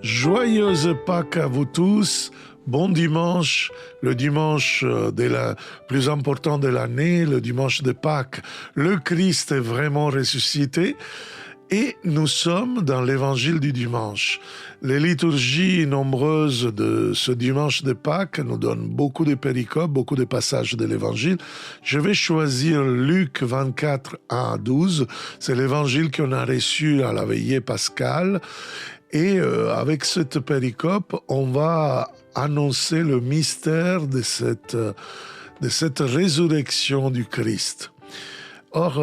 Joyeuse Pâques à vous tous. Bon dimanche, le dimanche plus important de l'année, le dimanche de Pâques. Le Christ est vraiment ressuscité et nous sommes dans l'évangile du dimanche. Les liturgies nombreuses de ce dimanche de Pâques nous donnent beaucoup de péricopes, beaucoup de passages de l'évangile. Je vais choisir Luc 24, 1 à 12. C'est l'évangile qu'on a reçu à la veillée pascale. Et avec cette péricope, on va annoncer le mystère de cette résurrection du Christ. Or,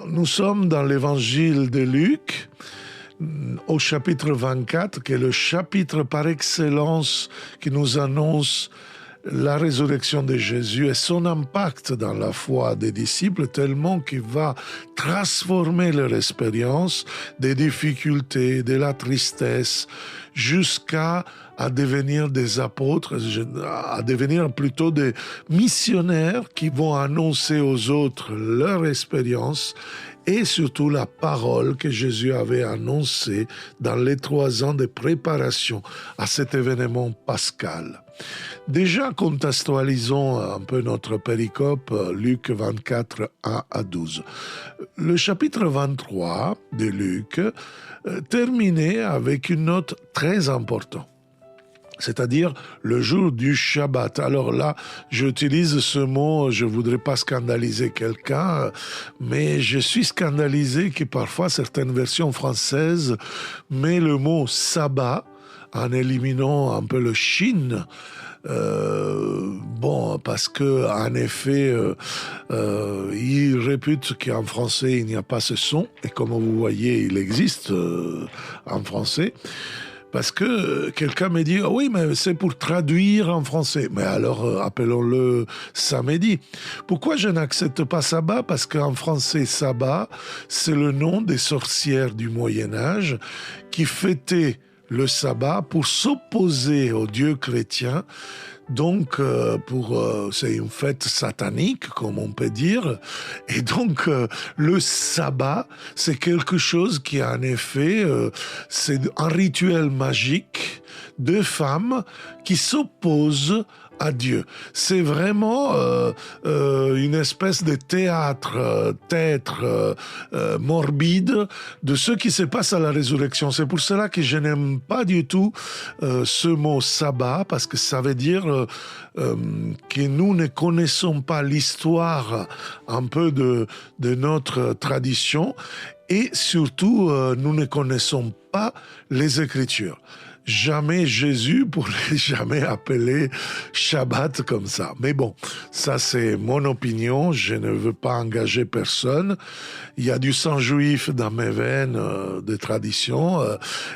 nous sommes dans l'évangile de Luc, au chapitre 24, qui est le chapitre par excellence qui nous annonce la résurrection de Jésus et son impact dans la foi des disciples, tellement qu'il va transformer leur expérience des difficultés, de la tristesse, jusqu'à devenir des apôtres, à devenir plutôt des missionnaires qui vont annoncer aux autres leur expérience et surtout la parole que Jésus avait annoncée dans les 3 ans de préparation à cet événement pascal. Déjà, contextualisons un peu notre péricope, Luc 24, 1 à 12. Le chapitre 23 de Luc terminait avec une note très importante, c'est-à-dire le jour du Shabbat. Alors là, j'utilise ce mot, je ne voudrais pas scandaliser quelqu'un, mais je suis scandalisé que parfois certaines versions françaises mettent le mot sabbat en éliminant un peu le shin. Parce que en effet, il répute qu'en français il n'y a pas ce son, et comme vous voyez, il existe en français. Parce que quelqu'un me dit « Oui, mais c'est pour traduire en français. » Mais alors, appelons-le samedi. Pourquoi je n'accepte pas sabbat? Parce qu'en français, sabbat, c'est le nom des sorcières du Moyen-Âge qui fêtaient le sabbat pour s'opposer aux dieux chrétiens. Donc, c'est une fête satanique, comme on peut dire. Et donc, le sabbat, c'est quelque chose qui, en effet, c'est un rituel magique de femmes qui s'opposent à Dieu. C'est vraiment une espèce de théâtre morbide de ce qui se passe à la résurrection. C'est pour cela que je n'aime pas du tout ce mot sabbat, parce que ça veut dire que nous ne connaissons pas l'histoire un peu de notre tradition, et surtout nous ne connaissons pas les Écritures. Jamais Jésus pourrait jamais appeler Shabbat comme ça. Mais bon, ça c'est mon opinion, je ne veux pas engager personne. Il y a du sang juif dans mes veines de tradition,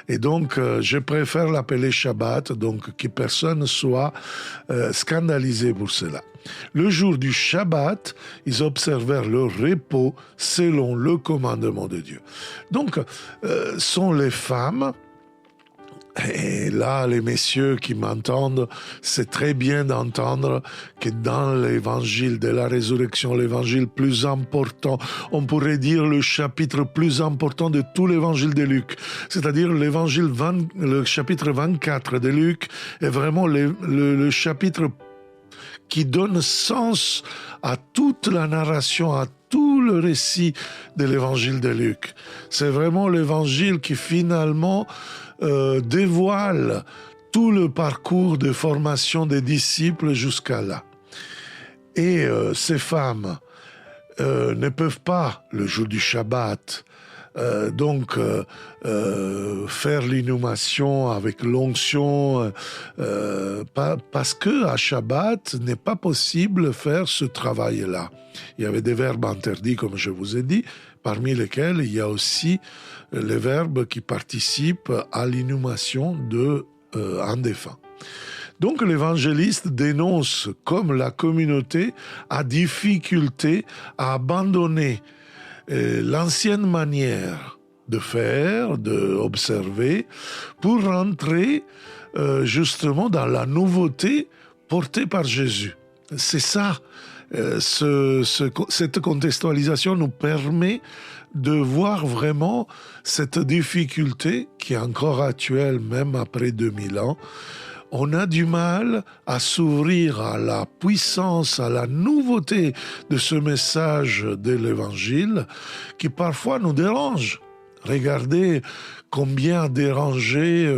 et donc je préfère l'appeler Shabbat, donc que personne soit scandalisé pour cela. Le jour du Shabbat, ils observèrent le repos selon le commandement de Dieu. Donc, sont les femmes. Et là, les messieurs qui m'entendent, c'est très bien d'entendre que dans l'évangile de la résurrection, l'évangile plus important, on pourrait dire le chapitre plus important de tout l'évangile de Luc, c'est-à-dire le chapitre 24 de Luc est vraiment le chapitre qui donne sens à toute la narration, à tout le récit de l'évangile de Luc. C'est vraiment l'évangile qui finalement dévoile tout le parcours de formation des disciples jusqu'à là. Et ces femmes ne peuvent pas, le jour du Shabbat, faire l'inhumation avec l'onction, parce que à Shabbat n'est pas possible faire ce travail-là. Il y avait des verbes interdits, comme je vous ai dit, parmi lesquels il y a aussi les verbes qui participent à l'inhumation d'un défunt. Donc l'évangéliste dénonce comme la communauté a difficulté à abandonner l'ancienne manière de faire, d'observer, pour rentrer justement dans la nouveauté portée par Jésus. C'est ça Cette contextualisation nous permet de voir vraiment cette difficulté qui est encore actuelle, même après 2000 ans. On a du mal à s'ouvrir à la puissance, à la nouveauté de ce message de l'Évangile qui parfois nous dérange. Regardez combien a dérangé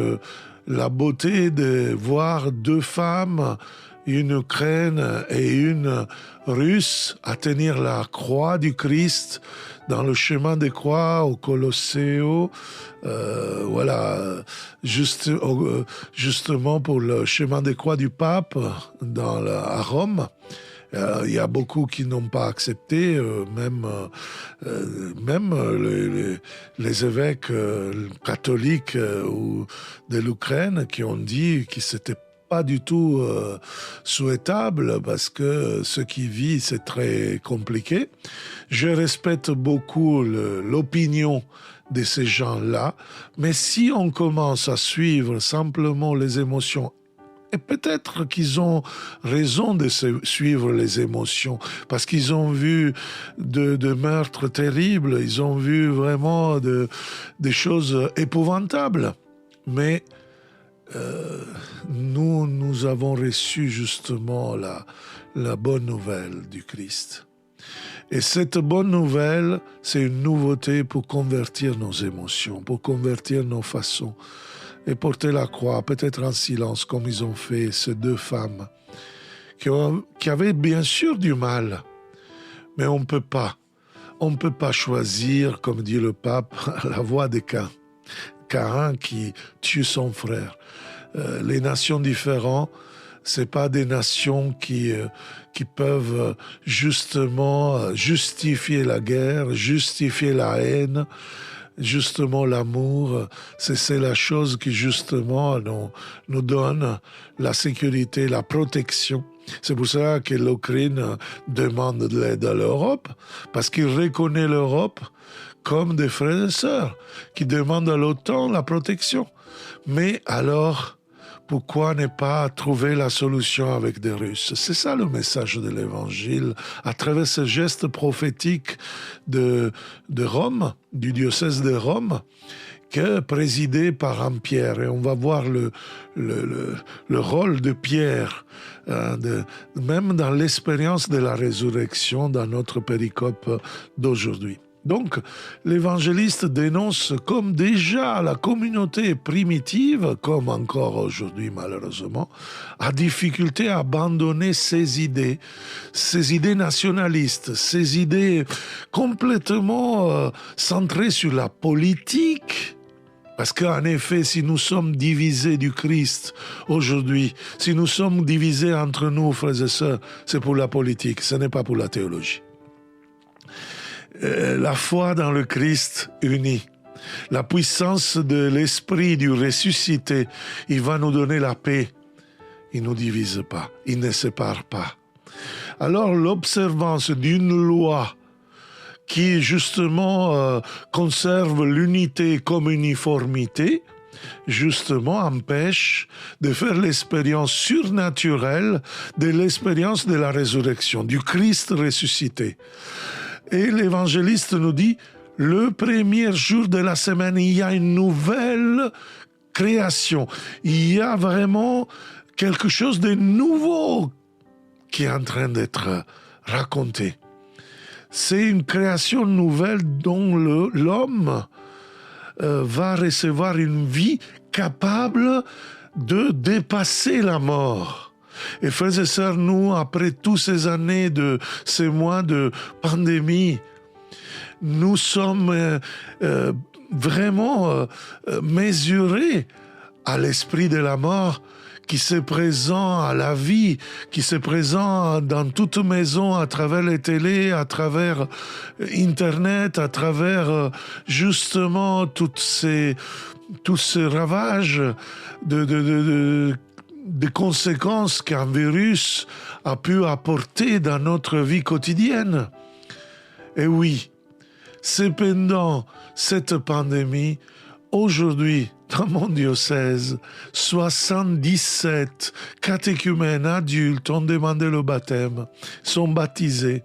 la beauté de voir deux femmes, une Ukraine et une Russe, à tenir la croix du Christ dans le chemin des croix au Colosseo, justement pour le chemin des croix du pape à Rome. Il y a beaucoup qui n'ont pas accepté, même les évêques catholiques de l'Ukraine qui ont dit que c'était pas du tout souhaitable parce que ce qui vit c'est très compliqué. Je respecte beaucoup l'opinion de ces gens-là, mais si on commence à suivre simplement les émotions, et peut-être qu'ils ont raison de suivre les émotions, parce qu'ils ont vu de meurtres terribles, ils ont vu vraiment des choses épouvantables. Mais nous avons reçu justement la bonne nouvelle du Christ. Et cette bonne nouvelle, c'est une nouveauté pour convertir nos émotions, pour convertir nos façons et porter la croix, peut-être en silence, comme ils ont fait ces deux femmes, qui avaient bien sûr du mal, mais on ne peut pas choisir, comme dit le pape, la voie de Caïn qui tue son frère. Les nations différentes, c'est pas des nations qui peuvent justement justifier la guerre, justifier la haine, justement l'amour. C'est la chose qui justement nous donne la sécurité, la protection. C'est pour ça que l'Ukraine demande de l'aide à l'Europe, parce qu'il reconnaît l'Europe comme des frères et sœurs qui demandent à l'OTAN la protection. Mais alors, pourquoi ne pas trouver la solution avec des Russes? C'est ça le message de l'Évangile, à travers ce geste prophétique de Rome, du diocèse de Rome, que présidé par un Pierre. Et on va voir le rôle de Pierre, même dans l'expérience de la résurrection dans notre péricope d'aujourd'hui. Donc, l'évangéliste dénonce comme déjà la communauté primitive, comme encore aujourd'hui malheureusement, a difficulté à abandonner ces idées nationalistes, ces idées complètement centrées sur la politique. Parce qu'en effet, si nous sommes divisés du Christ aujourd'hui, si nous sommes divisés entre nous, frères et sœurs, c'est pour la politique, ce n'est pas pour la théologie. La foi dans le Christ uni, la puissance de l'esprit du ressuscité, il va nous donner la paix. Il ne nous divise pas, il ne sépare pas. Alors l'observance d'une loi qui justement conserve l'unité comme uniformité, justement empêche de faire l'expérience surnaturelle de l'expérience de la résurrection, du Christ ressuscité. Et l'évangéliste nous dit, le premier jour de la semaine, il y a une nouvelle création. Il y a vraiment quelque chose de nouveau qui est en train d'être raconté. C'est une création nouvelle dont l'homme va recevoir une vie capable de dépasser la mort. Et frères et sœurs, nous, après toutes ces années ces mois de pandémie, nous sommes vraiment mesurés à l'esprit de la mort qui se présente à la vie, qui se présente dans toute maison, à travers les télés, à travers Internet, à travers justement tous ces ravages des conséquences qu'un virus a pu apporter dans notre vie quotidienne. Et oui, c'est pendant cette pandémie, Aujourd'hui, dans mon diocèse, 77 catéchumènes adultes ont demandé le baptême, sont baptisés.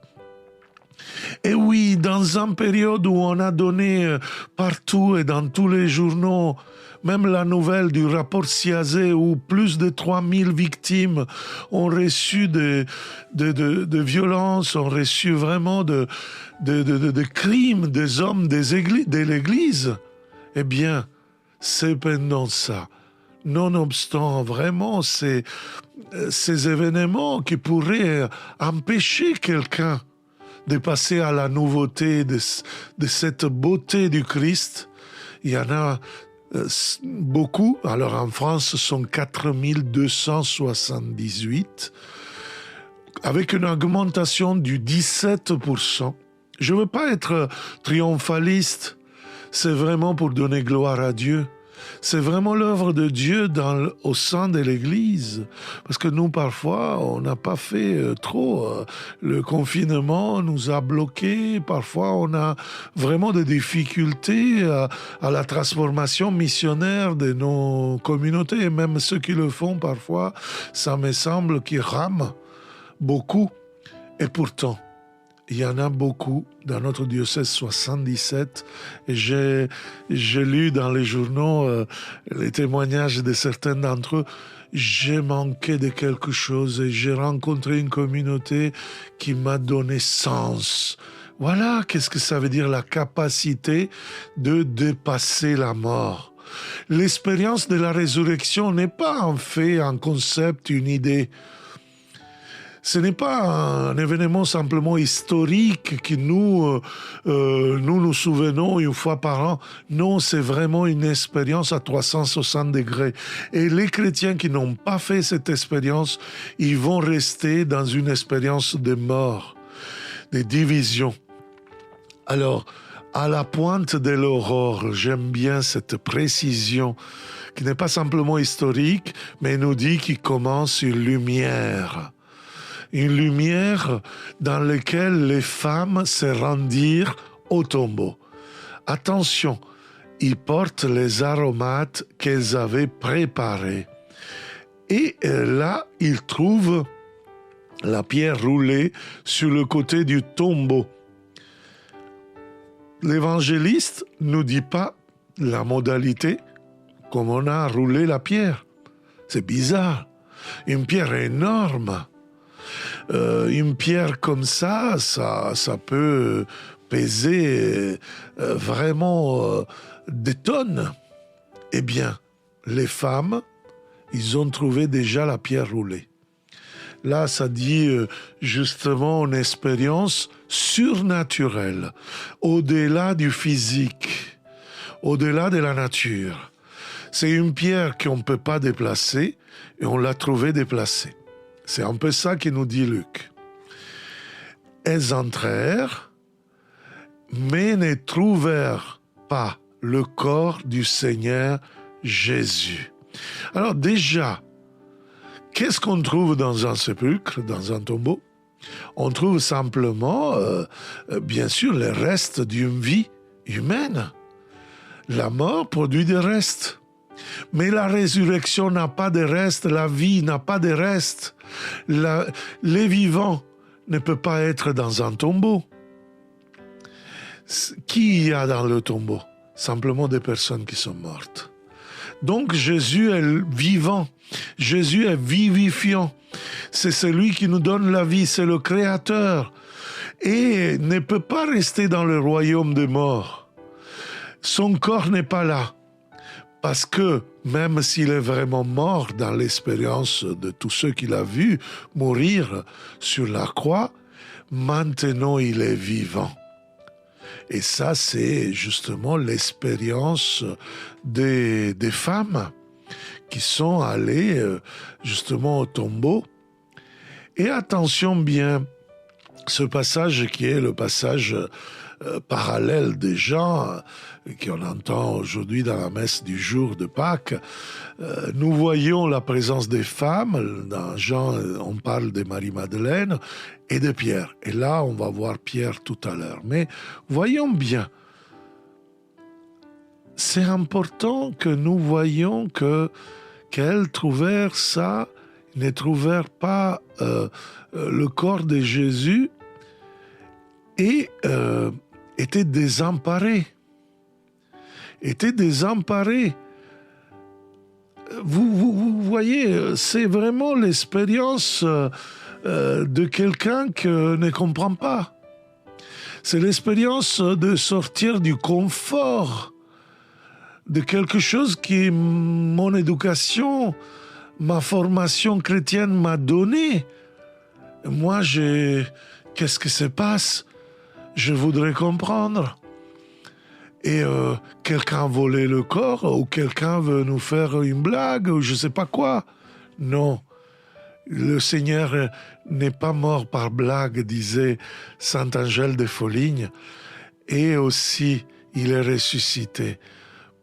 Et oui, dans une période où on a donné partout et dans tous les journaux, même la nouvelle du rapport Siazé où plus de 3000 victimes ont reçu de violences, ont reçu vraiment de crimes des hommes de l'Église, eh bien, c'est pendant ça. Nonobstant vraiment ces événements qui pourraient empêcher quelqu'un de passer à la nouveauté de cette beauté du Christ, il y en a beaucoup. Alors en France, ce sont 4278, avec une augmentation du 17%. Je ne veux pas être triomphaliste, c'est vraiment pour donner gloire à Dieu. C'est vraiment l'œuvre de Dieu au sein de l'Église. Parce que nous, parfois, on n'a pas fait trop. Le confinement nous a bloqués. Parfois, on a vraiment des difficultés à la transformation missionnaire de nos communautés. Et même ceux qui le font, parfois, ça me semble qu'ils rament beaucoup. Et pourtant, il y en a beaucoup dans notre diocèse 77 et j'ai lu dans les journaux les témoignages de certains d'entre eux. J'ai manqué de quelque chose et j'ai rencontré une communauté qui m'a donné sens. Voilà qu'est-ce que ça veut dire, la capacité de dépasser la mort. L'expérience de la résurrection n'est pas un fait, un concept, une idée. Ce n'est pas un événement simplement historique que nous nous souvenons une fois par an. Non, c'est vraiment une expérience à 360 degrés. Et les chrétiens qui n'ont pas fait cette expérience, ils vont rester dans une expérience de mort, de division. Alors, à la pointe de l'aurore, j'aime bien cette précision qui n'est pas simplement historique, mais nous dit qu'il commence une lumière. Une lumière dans laquelle les femmes se rendirent au tombeau. Attention, ils portent les aromates qu'elles avaient préparés. Et là, ils trouvent la pierre roulée sur le côté du tombeau. L'évangéliste ne nous dit pas la modalité, comment on a roulé la pierre. C'est bizarre. Une pierre énorme. Une pierre comme ça peut peser vraiment des tonnes. Eh bien, les femmes, ils ont trouvé déjà la pierre roulée. Là, ça dit justement une expérience surnaturelle, au-delà du physique, au-delà de la nature. C'est une pierre qu'on ne peut pas déplacer et on l'a trouvée déplacée. C'est un peu ça que nous dit Luc. Elles entrèrent, mais ne trouvèrent pas le corps du Seigneur Jésus. Alors déjà, qu'est-ce qu'on trouve dans un sépulcre, dans un tombeau? On trouve simplement, bien sûr, les restes d'une vie humaine. La mort produit des restes. Mais la résurrection n'a pas de reste, la vie n'a pas de reste. Les vivants ne peuvent pas être dans un tombeau. Qui y a dans le tombeau? Simplement des personnes qui sont mortes. Donc Jésus est vivant, Jésus est vivifiant. C'est celui qui nous donne la vie, c'est le Créateur. Et ne peut pas rester dans le royaume des morts. Son corps n'est pas là. Parce que même s'il est vraiment mort dans l'expérience de tous ceux qu'il a vus mourir sur la croix, maintenant il est vivant. Et ça, c'est justement l'expérience des femmes qui sont allées justement au tombeau. Et attention bien, ce passage qui est le passage parallèle des gens qu'on entend aujourd'hui dans la messe du jour de Pâques, nous voyons la présence des femmes. Dans Jean, on parle de Marie-Madeleine et de Pierre. Et là, on va voir Pierre tout à l'heure. Mais voyons bien, c'est important que nous voyions qu'elles trouvèrent ça, ne trouvèrent pas le corps de Jésus et étaient désemparées. Vous voyez, c'est vraiment l'expérience de quelqu'un qui ne comprend pas. C'est l'expérience de sortir du confort, de quelque chose que mon éducation, ma formation chrétienne m'a donné. Moi, qu'est-ce qui se passe? Je voudrais comprendre. Et quelqu'un a volé le corps, ou quelqu'un veut nous faire une blague, ou je ne sais pas quoi. Non, le Seigneur n'est pas mort par blague, disait Saint Angèle de Folignes, et aussi il est ressuscité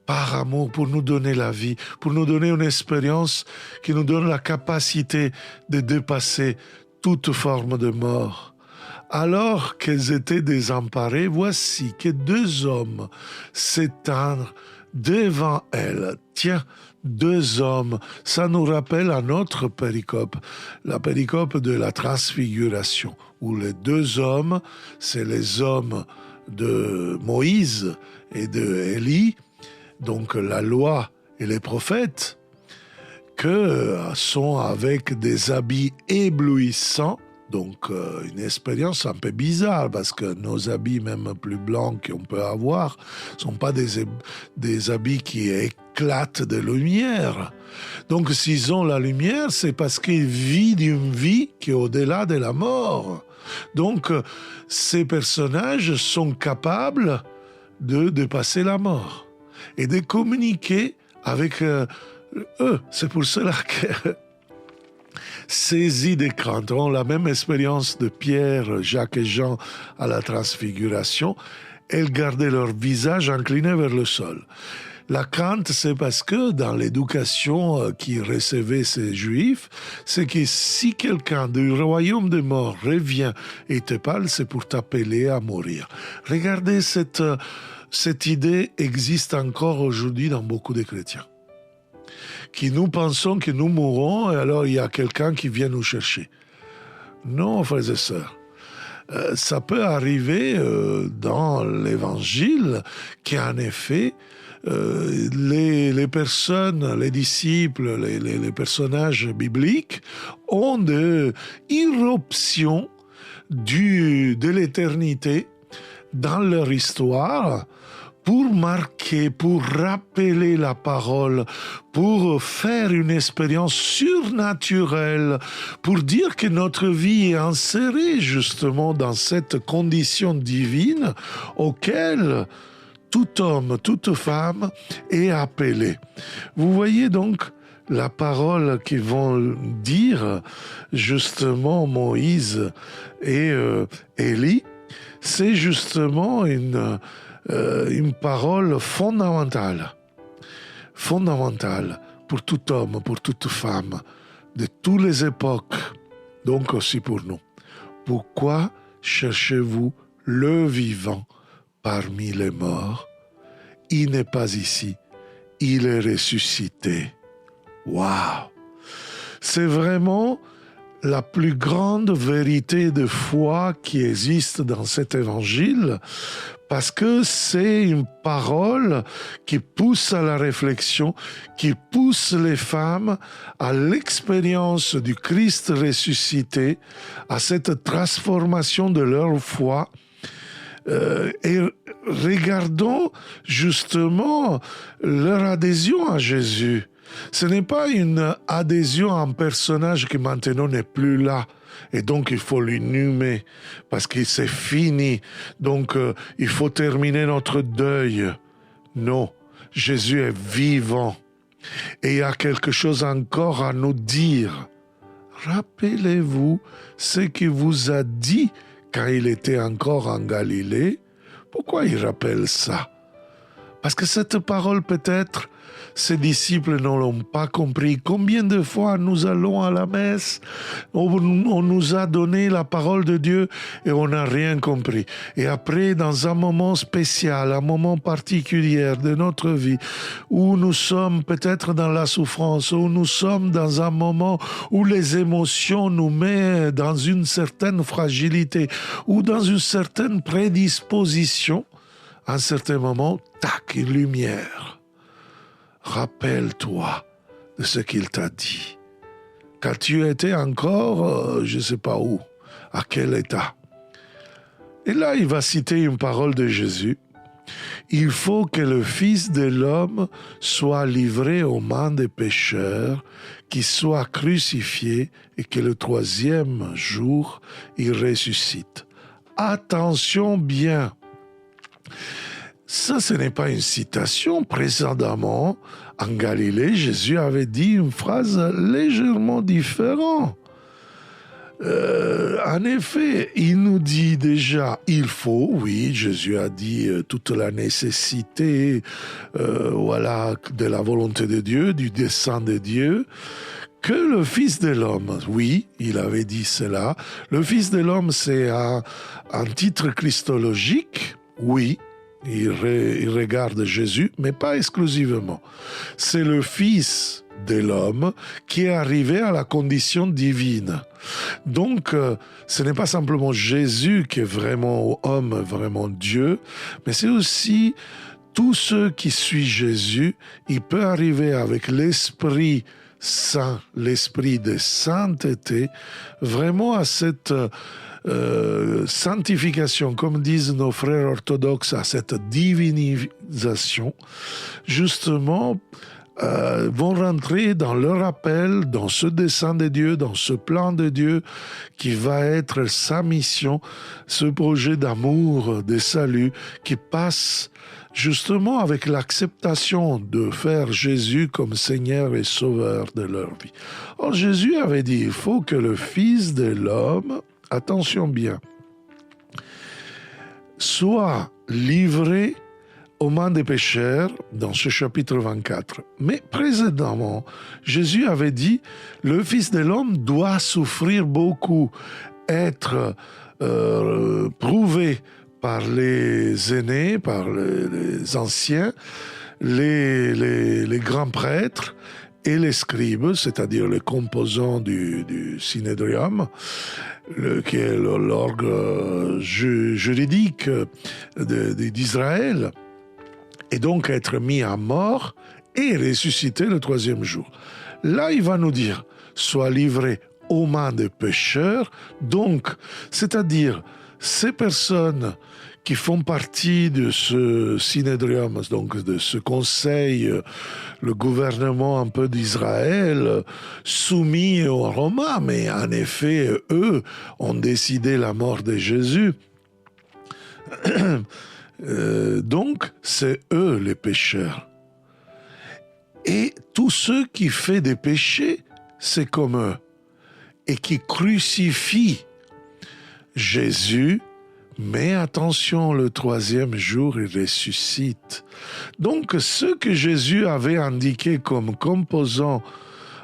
par amour pour nous donner la vie, pour nous donner une expérience qui nous donne la capacité de dépasser toute forme de mort. Alors qu'elles étaient désemparées, voici que deux hommes s'étendent devant elles. Tiens, deux hommes, ça nous rappelle un autre péricope, la péricope de la transfiguration, où les deux hommes, c'est les hommes de Moïse et de Élie, donc la loi et les prophètes, que sont avec des habits éblouissants. Donc, une expérience un peu bizarre, parce que nos habits, même plus blancs qu'on peut avoir, ne sont pas des habits qui éclatent de lumière. Donc, s'ils ont la lumière, c'est parce qu'ils vivent une vie qui est au-delà de la mort. Donc, ces personnages sont capables de dépasser la mort et de communiquer avec eux. C'est pour cela que saisis de crainte, ont la même expérience de Pierre, Jacques et Jean à la transfiguration. Elles gardaient leur visage incliné vers le sol. La crainte, c'est parce que dans l'éducation qui recevait ces Juifs, c'est que si quelqu'un du royaume des morts revient et te parle, c'est pour t'appeler à mourir. Regardez, cette idée existe encore aujourd'hui dans beaucoup de chrétiens, qui nous pensons que nous mourrons et alors il y a quelqu'un qui vient nous chercher. Non, frères et sœurs. Ça peut arriver dans l'Évangile qu'en effet, les personnes, les disciples, les personnages bibliques ont des irruptions de l'éternité dans leur histoire, pour marquer, pour rappeler la parole, pour faire une expérience surnaturelle, pour dire que notre vie est insérée justement dans cette condition divine auquel tout homme, toute femme est appelé. Vous voyez donc la parole qu'ils vont dire justement Moïse et Élie, c'est justement une parole fondamentale pour tout homme, pour toute femme, de toutes les époques, donc aussi pour nous. Pourquoi cherchez-vous le vivant parmi les morts? Il n'est pas ici, il est ressuscité. Waouh! C'est vraiment la plus grande vérité de foi qui existe dans cet évangile, parce que c'est une parole qui pousse à la réflexion, qui pousse les femmes à l'expérience du Christ ressuscité, à cette transformation de leur foi. Et regardons justement leur adhésion à Jésus. Ce n'est pas une adhésion à un personnage qui maintenant n'est plus là, et donc il faut l'inhumer parce qu'il c'est fini, donc il faut terminer notre deuil. Non, Jésus est vivant et il y a quelque chose encore à nous dire. Rappelez-vous ce qu'il vous a dit quand il était encore en Galilée. Pourquoi il rappelle ça? Parce que cette parole, peut-être, ses disciples ne l'ont pas compris. Combien de fois nous allons à la messe, on nous a donné la parole de Dieu et on n'a rien compris. Et après, dans un moment spécial, un moment particulier de notre vie, où nous sommes peut-être dans la souffrance, où nous sommes dans un moment où les émotions nous mettent dans une certaine fragilité, ou dans une certaine prédisposition, à un certain moment, tac, une lumière. Rappelle-toi de ce qu'il t'a dit. Quand tu étais encore, je ne sais pas où, à quel état. Et là, il va citer une parole de Jésus. Il faut que le Fils de l'homme soit livré aux mains des pécheurs, qu'il soit crucifié et que le troisième jour, il ressuscite. Attention bien. Ça, ce n'est pas une citation. Précédemment, en Galilée, Jésus avait dit une phrase légèrement différente. En effet, il nous dit déjà, il faut, oui, Jésus a dit toute la nécessité de la volonté de Dieu, du dessein de Dieu, que le Fils de l'homme, oui, il avait dit cela, le Fils de l'homme, c'est un titre christologique, oui, il regarde Jésus, mais pas exclusivement. C'est le Fils de l'homme qui est arrivé à la condition divine. Donc, ce n'est pas simplement Jésus qui est vraiment homme, vraiment Dieu, mais c'est aussi tous ceux qui suivent Jésus. Il peut arriver avec l'Esprit Saint, l'Esprit de sainteté, vraiment à cette sanctification, comme disent nos frères orthodoxes, à cette divinisation, justement, vont rentrer dans leur appel, dans ce dessein de Dieu, dans ce plan de Dieu qui va être sa mission, ce projet d'amour, de salut qui passe justement avec l'acceptation de faire Jésus comme Seigneur et Sauveur de leur vie. Or, Jésus avait dit, il faut que le Fils de l'homme, attention bien, soit livré aux mains des pécheurs dans ce chapitre 24. Mais précédemment, Jésus avait dit, le Fils de l'homme doit souffrir beaucoup, être prouvé par les aînés, par les anciens, les grands prêtres et les scribes, c'est-à-dire les composants du Synédrium, qui est l'orgue juridique d'Israël, et donc être mis à mort et ressuscité le troisième jour. Là, il va nous dire, sois livré aux mains des pécheurs, donc, c'est-à-dire ces personnes qui font partie de ce Synédrium, donc de ce conseil, le gouvernement un peu d'Israël, soumis aux Romains, mais en effet, eux ont décidé la mort de Jésus. Donc, c'est eux les pécheurs. Et tous ceux qui font des péchés, c'est comme eux. Et qui crucifient Jésus, mais attention, le troisième jour, il ressuscite. Donc, ce que Jésus avait indiqué comme composant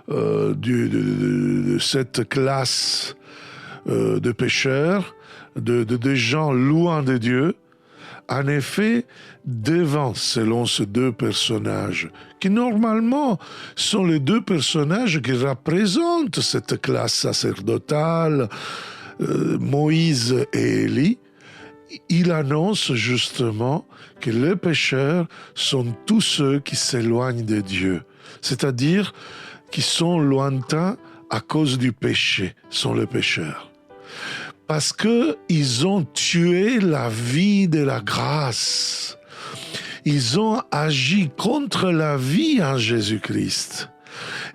de cette classe de pécheurs, de gens louant de Dieu, en effet, devant, selon ces deux personnages, qui normalement sont les deux personnages qui représentent cette classe sacerdotale, Moïse et Élie, il annonce justement que les pécheurs sont tous ceux qui s'éloignent de Dieu, c'est-à-dire qui sont lointains à cause du péché, sont les pécheurs. Parce qu'ils ont tué la vie de la grâce. Ils ont agi contre la vie en Jésus-Christ.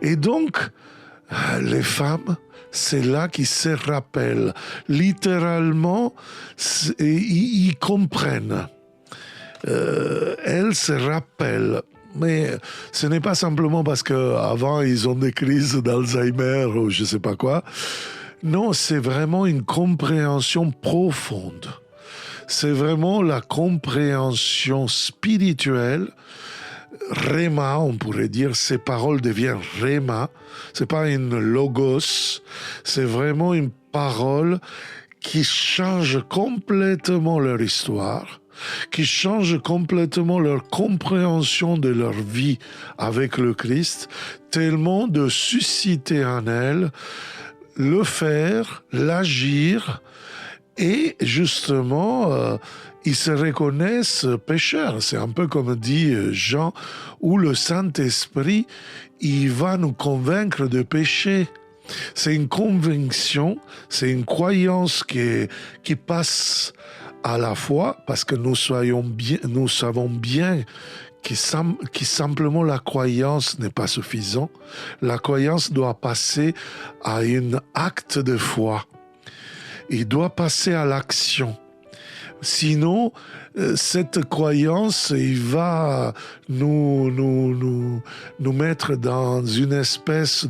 Et donc, les femmes, c'est là qu'ils se rappellent. Littéralement, ils comprennent. Elles se rappellent. Mais ce n'est pas simplement parce qu'avant, ils ont des crises d'Alzheimer ou je ne sais pas quoi. Non, c'est vraiment une compréhension profonde. c'est vraiment la compréhension spirituelle. Réma, on pourrait dire, ces paroles deviennent réma. C'est pas une logos, c'est vraiment une parole qui change complètement leur histoire, qui change complètement leur compréhension de leur vie avec le Christ, tellement de susciter en elles le faire, l'agir, et justement, ils se reconnaissent pécheurs. C'est un peu comme dit Jean, où le Saint-Esprit, il va nous convaincre de péché. C'est une conviction, c'est une croyance qui passe à la foi, parce que nous savons bien que simplement la croyance n'est pas suffisant. La croyance doit passer à un acte de foi. Il doit passer à l'action. Sinon, cette croyance, il va nous mettre dans une espèce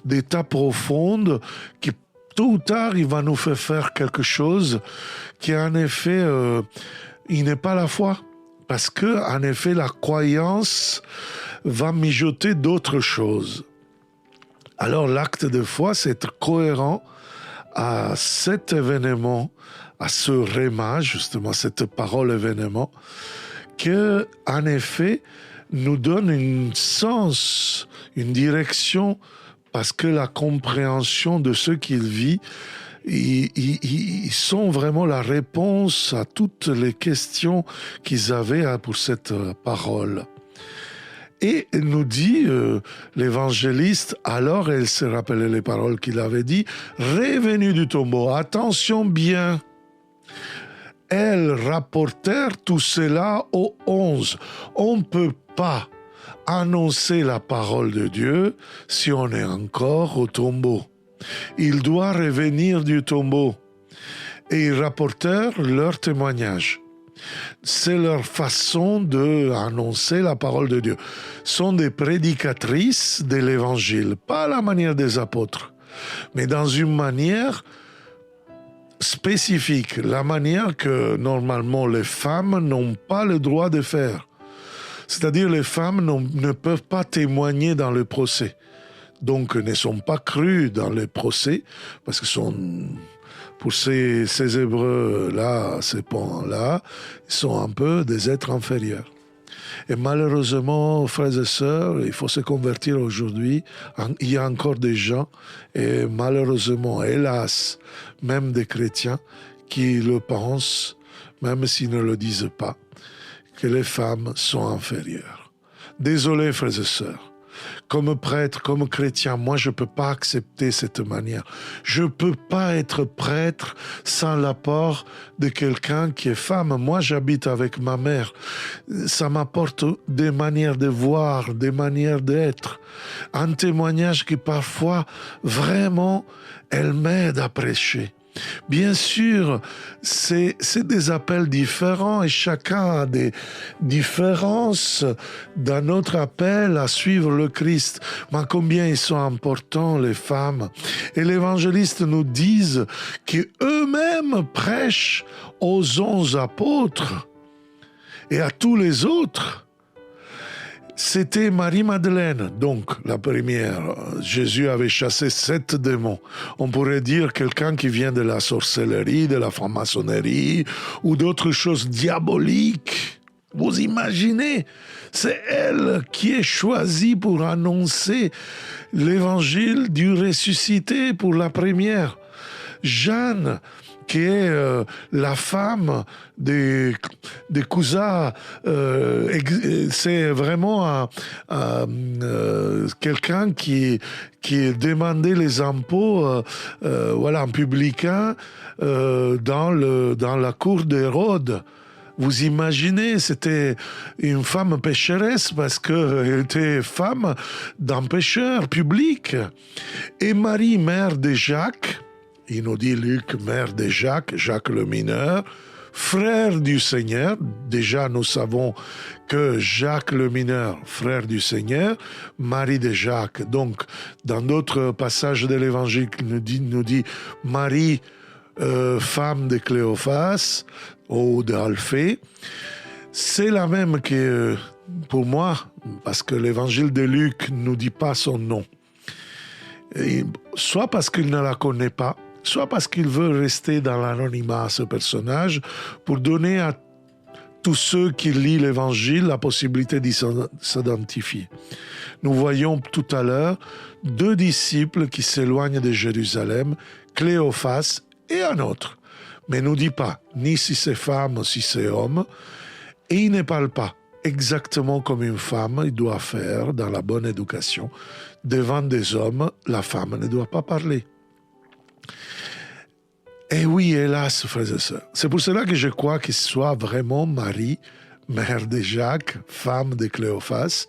d'état profond qui, tôt ou tard, il va nous faire quelque chose qui, en effet, il n'est pas la foi. Parce que, en effet, la croyance va mijoter d'autres choses. Alors, l'acte de foi, c'est être cohérent à cet événement, à ce réma, justement, cette parole événement, que, en effet, nous donne un sens, une direction, parce que la compréhension de ce qu'il vit, ils sont vraiment la réponse à toutes les questions qu'ils avaient pour cette parole. Et nous dit l'évangéliste, alors elle se rappelait les paroles qu'il avait dit, revenu du tombeau, attention bien, elles rapportèrent tout cela aux 11. On ne peut pas annoncer la parole de Dieu si on est encore au tombeau. Il doit revenir du tombeau. Et ils rapportèrent leur témoignage. C'est leur façon d'annoncer la parole de Dieu. Sont des prédicatrices de l'évangile, pas à la manière des apôtres, mais dans une manière spécifique, la manière que normalement les femmes n'ont pas le droit de faire. C'est-à-dire les femmes ne peuvent pas témoigner dans le procès, donc ne sont pas crues dans le procès, parce que pour ces Hébreux-là, ces pans-là, ils sont un peu des êtres inférieurs. Et malheureusement, frères et sœurs, il faut se convertir aujourd'hui. Il y a encore des gens, et malheureusement, hélas, même des chrétiens, qui le pensent, même s'ils ne le disent pas, que les femmes sont inférieures. Désolé, frères et sœurs. Comme prêtre, comme chrétien, moi, je ne peux pas accepter cette manière. Je ne peux pas être prêtre sans l'apport de quelqu'un qui est femme. Moi, j'habite avec ma mère. Ça m'apporte des manières de voir, des manières d'être. Un témoignage qui, parfois, vraiment, elle m'aide à prêcher. Bien sûr, c'est des appels différents et chacun a des différences dans notre appel à suivre le Christ. Mais combien ils sont importants, les femmes. Et l'évangéliste nous dit qu'eux-mêmes prêchent aux 11 apôtres et à tous les autres. C'était Marie-Madeleine, donc la première. Jésus avait chassé 7 démons. On pourrait dire quelqu'un qui vient de la sorcellerie, de la franc-maçonnerie ou d'autres choses diaboliques. Vous imaginez, c'est elle qui est choisie pour annoncer l'évangile du ressuscité pour la première. Jeanne, qui est la femme des cousins, c'est vraiment quelqu'un qui demandait les impôts, en publicain, dans la cour d'Hérode. Vous imaginez, c'était une femme pécheresse parce qu'elle était femme d'un pécheur public. Et Marie, mère de Jacques, il nous dit Luc, mère de Jacques, Jacques le mineur, frère du Seigneur. Déjà, nous savons que Jacques le mineur, frère du Seigneur, Marie de Jacques. Donc, dans d'autres passages de l'Évangile, nous dit Marie, femme de Cléophas. ou d'Alphée, c'est la même que pour moi, parce que l'évangile de Luc ne nous dit pas son nom. Et soit parce qu'il ne la connaît pas, soit parce qu'il veut rester dans l'anonymat, ce personnage, pour donner à tous ceux qui lisent l'évangile la possibilité d'y s'identifier. Nous voyons tout à l'heure 2 disciples qui s'éloignent de Jérusalem, Cléophas et un autre. Mais il ne nous dit pas ni si c'est femme ou si c'est homme, et il ne parle pas exactement comme une femme il doit faire dans la bonne éducation. Devant des hommes, la femme ne doit pas parler. Et oui, hélas, frères et sœurs. C'est pour cela que je crois qu'il soit vraiment Marie, mère de Jacques, femme de Cléophas.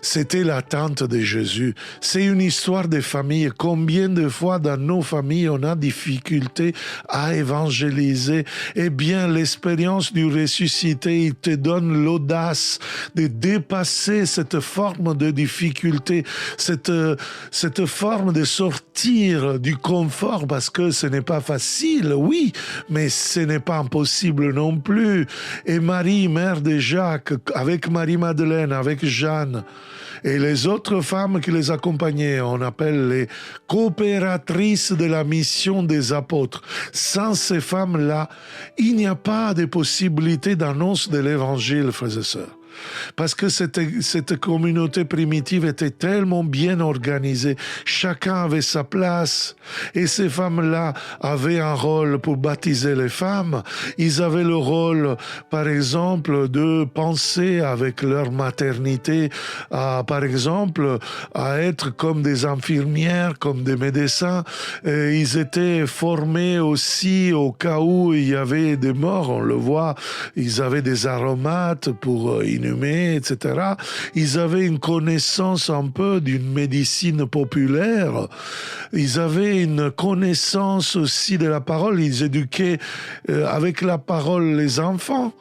C'était la tante de Jésus. C'est une histoire de famille. Combien de fois dans nos familles on a difficulté à évangéliser? Eh bien, l'expérience du ressuscité, il te donne l'audace de dépasser cette forme de difficulté, cette forme de sortir du confort, parce que ce n'est pas facile, oui, mais ce n'est pas impossible non plus. Et Marie, mère de Jacques, avec Marie-Madeleine, avec Jeanne, et les autres femmes qui les accompagnaient, on appelle les coopératrices de la mission des apôtres. Sans ces femmes-là, il n'y a pas de possibilité d'annonce de l'évangile, frères et sœurs. Parce que cette communauté primitive était tellement bien organisée, chacun avait sa place, et ces femmes-là avaient un rôle pour baptiser les femmes. Ils avaient le rôle, par exemple, de penser avec leur maternité, par exemple, à être comme des infirmières, comme des médecins. Et ils étaient formés aussi au cas où il y avait des morts, on le voit, ils avaient des aromates pour inhumer, etc. Ils avaient une connaissance un peu d'une médecine populaire. Ils avaient une connaissance aussi de la parole. Ils éduquaient avec la parole les enfants.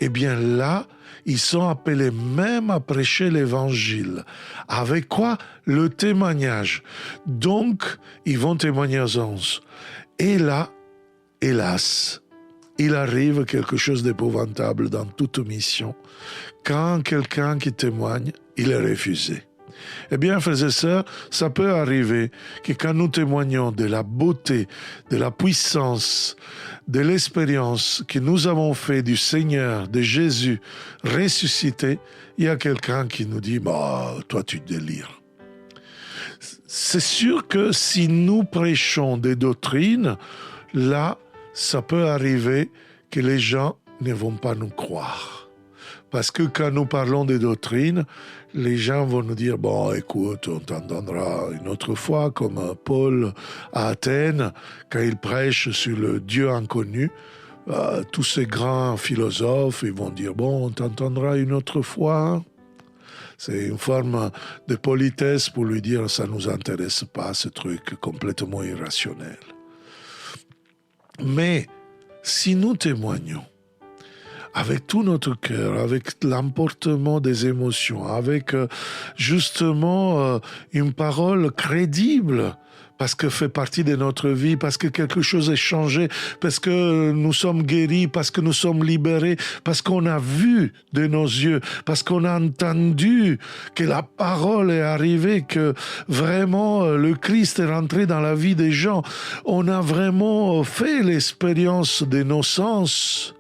Eh bien là, ils sont appelés même à prêcher l'évangile. Avec quoi? Le témoignage. Donc, ils vont témoigner aux anges. Et là, hélas, il arrive quelque chose d'épouvantable dans toute mission. Quand quelqu'un qui témoigne, il est refusé. Eh bien, frères et sœurs, ça peut arriver que quand nous témoignons de la beauté, de la puissance, de l'expérience que nous avons fait du Seigneur, de Jésus ressuscité, il y a quelqu'un qui nous dit « toi tu délires ». C'est sûr que si nous prêchons des doctrines, là, ça peut arriver que les gens ne vont pas nous croire. Parce que quand nous parlons des doctrines, les gens vont nous dire, écoute, on t'entendra une autre fois, comme Paul à Athènes, quand il prêche sur le Dieu inconnu, tous ces grands philosophes, ils vont dire, on t'entendra une autre fois. C'est une forme de politesse pour lui dire, ça ne nous intéresse pas, ce truc complètement irrationnel. Mais si nous témoignons avec tout notre cœur, avec l'emportement des émotions, avec justement une parole crédible, parce que fait partie de notre vie, parce que quelque chose est changé, parce que nous sommes guéris, parce que nous sommes libérés, parce qu'on a vu de nos yeux, parce qu'on a entendu que la parole est arrivée, que vraiment le Christ est rentré dans la vie des gens. On a vraiment fait l'expérience de nos sens,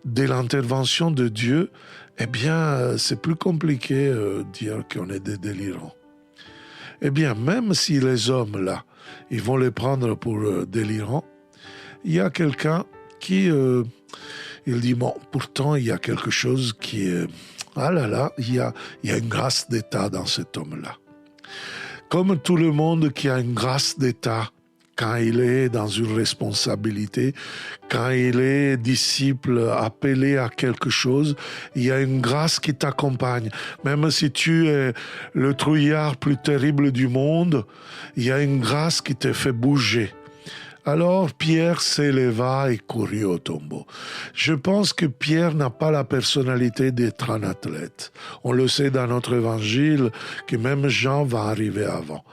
de l'intervention de Dieu. Eh bien, c'est plus compliqué de dire qu'on est des délirants. Eh bien, même si les hommes, là, ils vont les prendre pour délirants, il y a quelqu'un qui, il dit, pourtant, il y a quelque chose qui est... il y a une grâce d'État dans cet homme-là. Comme tout le monde qui a une grâce d'État, quand il est dans une responsabilité, quand il est disciple appelé à quelque chose, il y a une grâce qui t'accompagne. Même si tu es le trouillard plus terrible du monde, il y a une grâce qui te fait bouger. Alors Pierre s'éleva et courut au tombeau. Je pense que Pierre n'a pas la personnalité d'être un athlète. On le sait dans notre évangile que même Jean va arriver avant.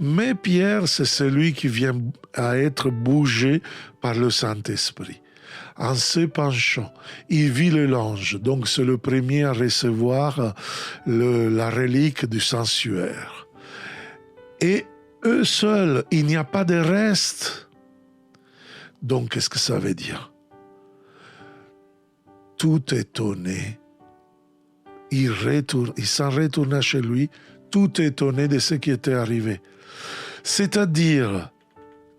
Mais Pierre, c'est celui qui vient à être bougé par le Saint-Esprit. En se penchant, il vit le linge. Donc c'est le premier à recevoir la relique du sanctuaire. Et eux seuls, il n'y a pas de reste. Donc qu'est-ce que ça veut dire? Tout étonné, il s'en retourna chez lui, tout étonné de ce qui était arrivé. C'est-à-dire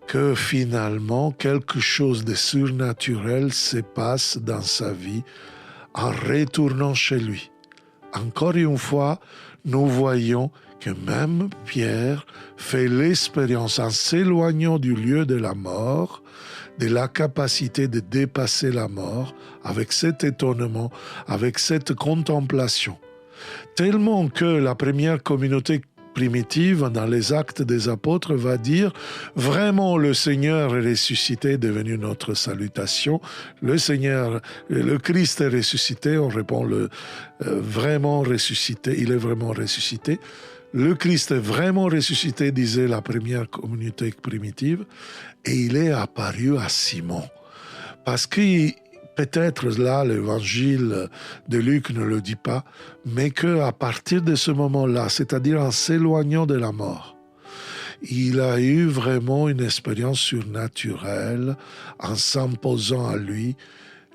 que finalement, quelque chose de surnaturel se passe dans sa vie en retournant chez lui. Encore une fois, nous voyons que même Pierre fait l'expérience en s'éloignant du lieu de la mort, de la capacité de dépasser la mort avec cet étonnement, avec cette contemplation. Tellement que la première communauté primitive dans les Actes des Apôtres va dire vraiment le Seigneur est ressuscité, est devenu notre salutation. Le Seigneur, le Christ est ressuscité. On répond vraiment ressuscité. Il est vraiment ressuscité. Le Christ est vraiment ressuscité, disait la première communauté primitive, et il est apparu à Simon. Parce que peut-être là, l'évangile de Luc ne le dit pas, mais qu'à partir de ce moment-là, c'est-à-dire en s'éloignant de la mort, il a eu vraiment une expérience surnaturelle en s'imposant à lui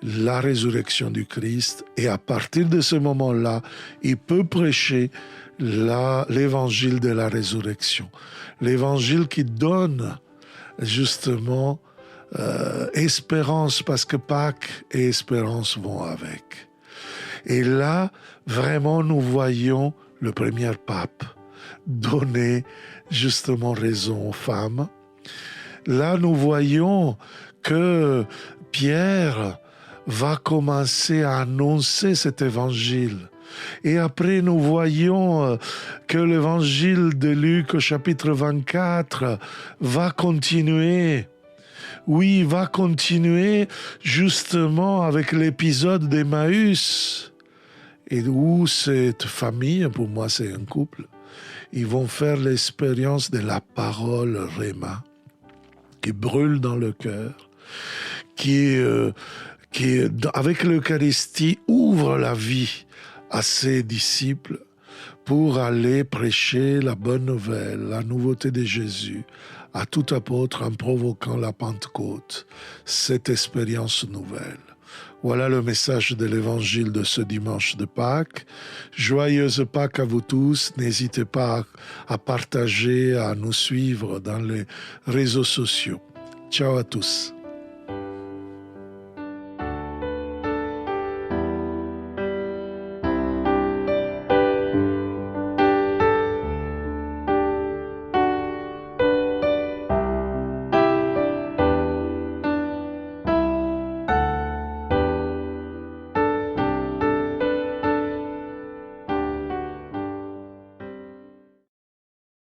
la résurrection du Christ. Et à partir de ce moment-là, il peut prêcher l'évangile de la résurrection. L'évangile qui donne justement espérance, parce que Pâques et espérance vont avec. Et là, vraiment, nous voyons le premier pape donner justement raison aux femmes. Là, nous voyons que Pierre va commencer à annoncer cet évangile. Et après, nous voyons que l'évangile de Luc au chapitre 24 va continuer. Oui, va continuer justement avec l'épisode d'Emmaüs, et où cette famille, pour moi c'est un couple, ils vont faire l'expérience de la parole Réma, qui brûle dans le cœur, qui avec l'Eucharistie ouvre la vie à ses disciples pour aller prêcher la bonne nouvelle, la nouveauté de Jésus, à tout apôtre en provoquant la Pentecôte, cette expérience nouvelle. Voilà le message de l'évangile de ce dimanche de Pâques. Joyeuse Pâques à vous tous. N'hésitez pas à partager, à nous suivre dans les réseaux sociaux. Ciao à tous.